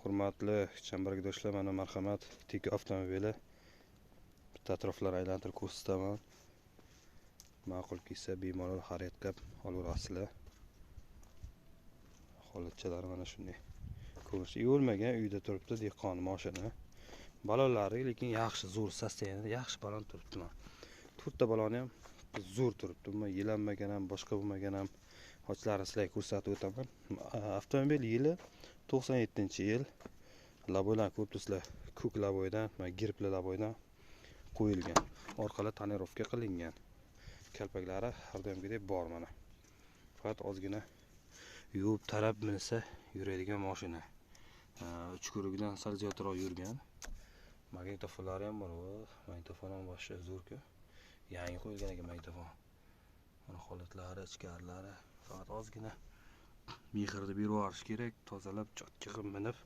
Hurmatli chambaragdoshlar, mana marhamat, Tiko avtomobili. Bitta atroflar aylantirib ko'rsataman. Ma'qul kelsa bemalol xarid qilib olaverasizlar. Holatchalari mana shunday. Ko'rish yo'lmagan uyda turibdi, dehqon mashina. Balonlari lekin yaxshi, zo'r sostenida, yaxshi balon turibdi. To'rtta baloni ham zo'r turibdi. Umuman yelanmagan ham, boshqa bo'lmagan ham. Hochlarini sizlarga ko'rsatib o'taman. Avtomobil yili 97-yil. Laboylar ko'ribsizlar, ko'k laboydan, girbli laboydan qo'yilgan. Orqalar tonirovka qilingan. Kalpaklari har doimgidek bor mana. Faqat ozgina yuvib tarab minsa yuradigan mashina. Uchkurugidan sal ziyodroq yurgan. Magnitofonlari ham bor. Magnitofon ham boshqa zo'r-ku. Yangi qo'yilgan ekan magnitofon. Mana holatlari, ichkarilari faqat ozgina mehrni berib yuborish kerak, tozalab chotga qilib minib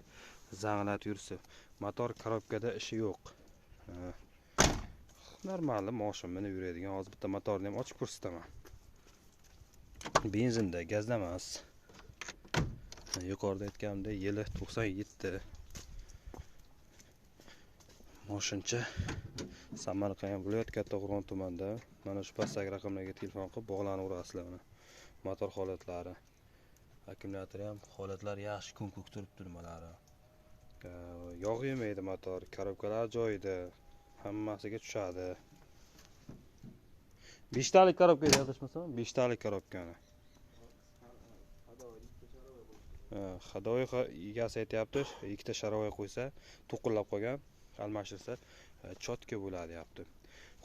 zanglatib yursa. Motor korobkada ishi yo'q. Normal mashina minib yuradigan. Hozir bitta motorni ham ochib ko'rsataman. Benzinda, gazda emas. Yuqorida aytganimdek, yili 97. Mashincha Samarqand viloyat Kattaqo'rg'on tumanida. Mana shu pastdagi raqamlarga telefon qilib bog'lanaverasizlar mana. Motor holatlari, akkumulyatori ham holatlari yaxshi, ko'k turibdi nimalari. Yog' yemaydi motor, korobkalar joyida, hammasiga tushadi. 5 talik korobka yozishmasam, 5 talik korobkani. Xadoy egasi aytayapti, ikkita sharoy qo'ysa, to'qillab qolgan, almashtirsa chotka bo'ladi, deyapti.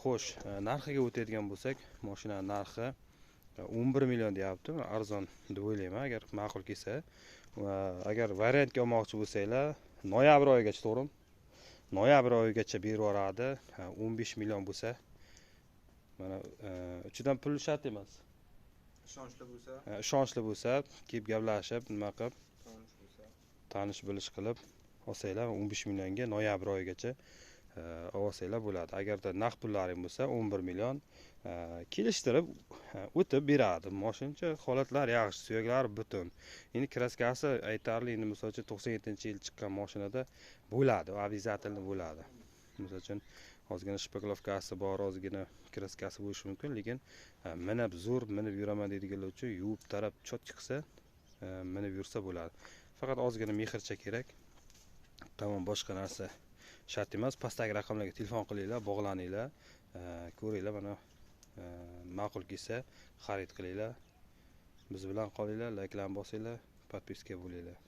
Xo'sh, narxiga o'tadigan bo'lsak, mashinaning narxi 11 million deyapti. Arzon deb o'ylayman, agar ma'qul kelsa. Agar variantga olmoqchi bo'lsanglar, noyabr oyigacha, to'g'rimi? Noyabr oyigacha berib yuboradi. 15 million bo'lsa, mana uchidan pul shart emas. Ishonchli bo'lsa, kelib gaplashib, nima qilib, tanish bilish qilib olsanglar 15 millionga noyabr oyigacha olsanglar bo'ladi. Agarda naqd pullaring bo'lsa 11 million kelishtirib o'tib beradi. Mashincha holatlari yaxshi, suyaklari butun. Endi kraskasi aytarli, endi misol uchun 97-yil chiqqan mashinada bo'ladi, obязательно bo'ladi. Misol uchun ozgina shpaklovkasi bor, ozgina kraskasi bo'lishi mumkin, lekin minib zo'r minib yuraman deydiganlar uchun yuvib tarab chot chiqsa minib yursa bo'ladi. Faqat ozgina mehrcha kerak. Tamom, boshqa narsa shart emas. Pastdagi raqamlarga telefon qilinglar, bog'laninglar, ko'ringlar, mana ma'qul kelsa xarid qilinglar. Biz bilan qolinglar, layklarni bosinglar, podpiska bo'linglar.